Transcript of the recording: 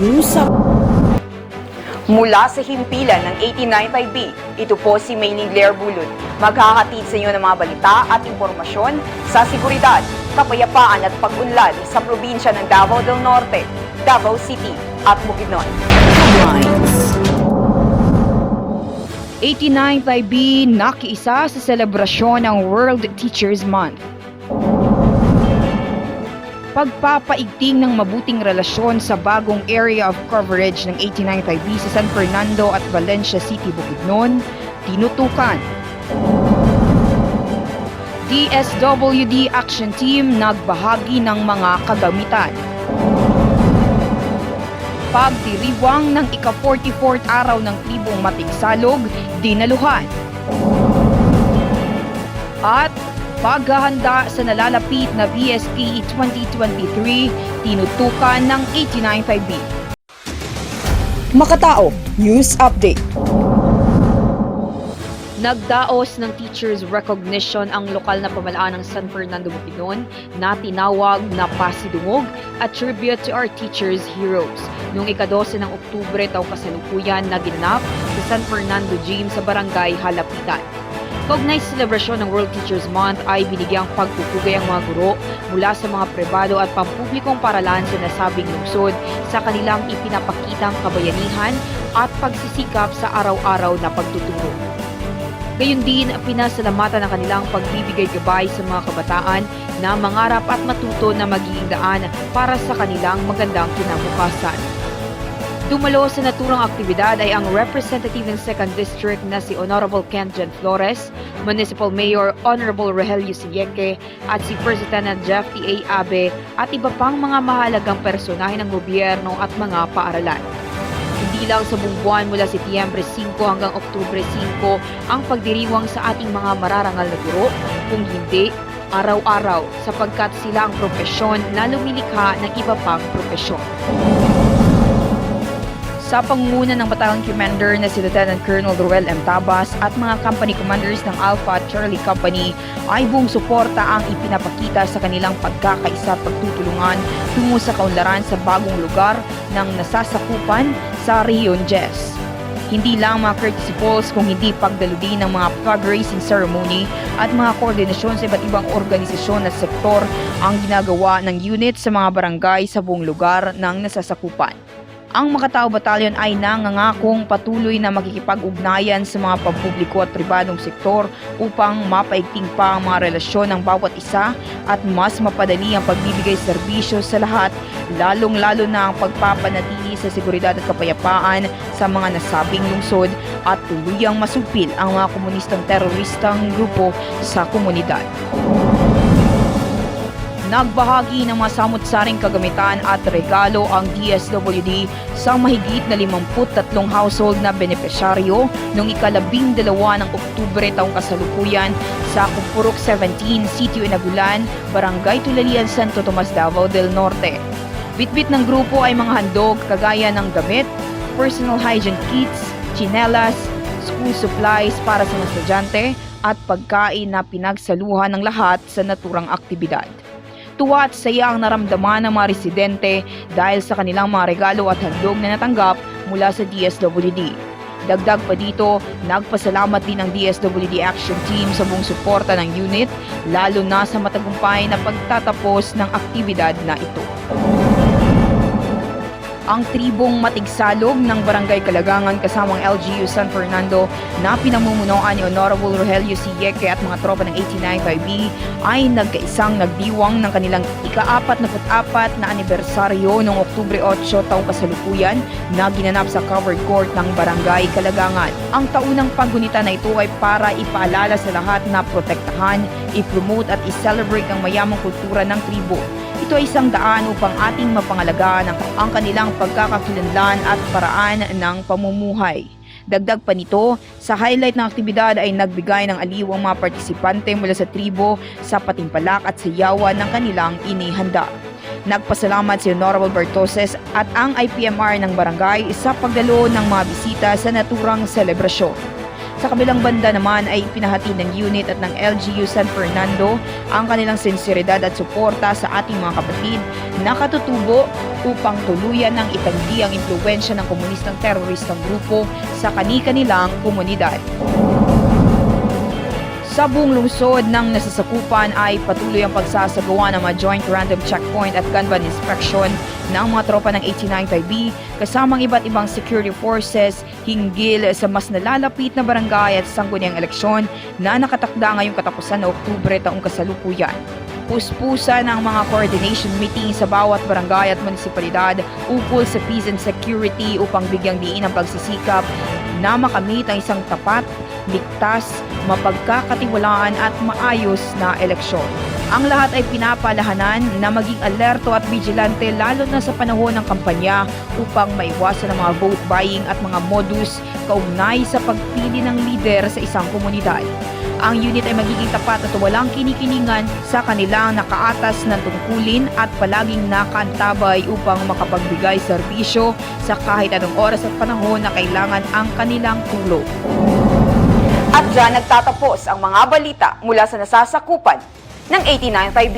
News Mula sa himpilan ng 89.5B, ito po si Maylene Blair Bulud. Maghahatid sa inyo ng mga balita at impormasyon sa seguridad, kapayapaan at pag-unlad sa probinsya ng Davao del Norte, Davao City at Bukidnon. Headlines. 89.5B nakiisa sa selebrasyon ng World Teachers Month. Pagpapaigting ng mabuting relasyon sa bagong area of coverage ng 89.5B sa San Fernando at Valencia City, Bukidnon, tinutukan. DSWD Action Team nagbahagi ng mga kagamitan. Pagdiriwang ng ika-44th araw ng tribong Matigsalog, dinaluhan. At paghahanda sa nalalapit na VSP 2023, tinutukan ng 89.5B. Makatao News Update. Nagdaos ng Teachers Recognition ang lokal na pamalaan ng San Fernando, Bukidnon na tinawag na Pasidungog, a tribute to our teachers heroes. Noong ika-12 ng Oktubre taong kasalukuyan na ginanap sa San Fernando Gym sa Barangay Halapitan. Kaugnay sa selebrasyon ng World Teachers Month ay binigyang pagpupugay ang mga guro mula sa mga pribado at pampublikong paralan sa nasabing lungsod sa kanilang ipinapakitang kabayanihan at pagsisikap sa araw-araw na pagtuturo. Gayon din, pinasalamatan ang kanilang pagbibigay gabay sa mga kabataan na mangarap at matuto na magiging daan para sa kanilang magandang kinabukasan. Dumalo sa naturang aktibidad ay ang representative ng 2nd District na si Honorable Kent Jan Flores, Municipal Mayor Honorable Rogelio Siyeke at si First Lieutenant Jeff T.A. Abe at iba pang mga mahalagang personahe ng gobyerno at mga paaralan. Hindi lang sa buong buwan mula Setyembre 5 hanggang Oktubre 5 ang pagdiriwang sa ating mga mararangal na guro, kung hindi, araw-araw sapagkat sila ang propesyon na lumilikha ng iba pang propesyon. Sa pangunguna ng Battalion Commander na si Lieutenant Colonel Ruel M. Tabas at mga company commanders ng Alpha at Charlie Company ay buong suporta ang ipinapakita sa kanilang pagkakaisa at pagtutulungan tungo sa kaunlaran sa bagong lugar ng nasasakupan sa Rion Jess. Hindi lang mga courtesy calls kung hindi pagdalo din ng mga flag raising ceremony at mga koordinasyon sa iba't ibang organisasyon at sektor ang ginagawa ng unit sa mga barangay sa buong lugar ng nasasakupan. Ang Makatao Battalion ay nangangakong patuloy na makikipag-ugnayan sa mga pampubliko at pribadong sektor upang mapaigting pa ang mga relasyon ng bawat isa at mas mapadali ang pagbibigay serbisyo sa lahat, lalong-lalo na ang pagpapanatili sa seguridad at kapayapaan sa mga nasabing lungsod at tuluyang masupil ang mga komunistang teroristang grupo sa komunidad. Nagbahagi ng mga samut-saring kagamitan at regalo ang DSWD sa mahigit na 53 household na benepisyaryo noong ika-12 ng Oktubre taong kasalukuyan sa Kumpurok 17, Sitio Inagulan, Barangay Tulalian, Santo Tomas, Davao del Norte. Bitbit ng grupo ay mga handog kagaya ng damit, personal hygiene kits, tsinelas, school supplies para sa mga estudyante at pagkain na pinagsaluhan ng lahat sa naturang aktibidad. Tuwa at saya ang naramdaman ng mga residente dahil sa kanilang mga regalo at handog na natanggap mula sa DSWD. Dagdag pa dito, nagpasalamat din ang DSWD Action Team sa buong suporta ng unit, lalo na sa matagumpay na pagtatapos ng aktibidad na ito. Ang tribong Matigsalog ng Barangay Kalagangan kasamang LGU San Fernando na pinamumunuan ni Honorable Rogelio Siyeke at mga tropa ng 89.5B ay nagkaisang nagdiwang ng kanilang ika-44 na anibersaryo noong Oktubre 8 taong kasalukuyan na ginanap sa covered court ng Barangay Kalagangan. Ang taunang paggunita na ito ay para ipaalala sa lahat na protektahan, i-promote at i-celebrate ang mayamang kultura ng tribo. Ito ay isang daan upang ating mapangalagaan ang kanilang pagkakakilanlan at paraan ng pamumuhay. Dagdag pa nito, sa highlight ng aktibidad ay nagbigay ng aliw ang mga partisipante mula sa tribo sa patimpalak at sayawan ng kanilang inihanda. Nagpasalamat si Honorable Bertoses at ang IPMR ng barangay sa pagdalo ng mga bisita sa naturang selebrasyon. Sa kabilang banda naman ay pinahati ng unit at ng LGU San Fernando ang kanilang sinseridad at suporta sa ating mga kapatid na katutubo upang tuluyan ng itanggi ang impluwensya ng komunistang teroristang grupo sa kani-kanilang komunidad. Sa buong lungsod ng nasasakupan ay patuloy ang pagsasagawa ng mga joint random checkpoint at gun ban inspection ng mga tropa ng 89-5B kasamang iba't ibang security forces hinggil sa mas nalalapit na barangay at sangguniang eleksyon na nakatakda ngayong katapusan na Oktubre taong kasalukuyan. Puspusa ng mga coordination meeting sa bawat barangay at munisipalidad ukol sa peace and security upang bigyang diin ang pagsisikap na makamit ang isang tapat, ligtas, mapagkakatiwalaan at maayos na eleksyon. Ang lahat ay pinapalahanan na maging alerto at vigilante lalo na sa panahon ng kampanya upang maiwasan ang mga vote buying at mga modus kaugnay sa pagpili ng lider sa isang komunidad. Ang unit ay magiging tapat at walang kinikilingan sa kanilang nakaatas ng tungkulin at palaging nakaantabay upang makapagbigay serbisyo sa kahit anong oras at panahon na kailangan ang kanilang tulong. At dyan nagtatapos ang mga balita mula sa nasasakupan ng 89.5B.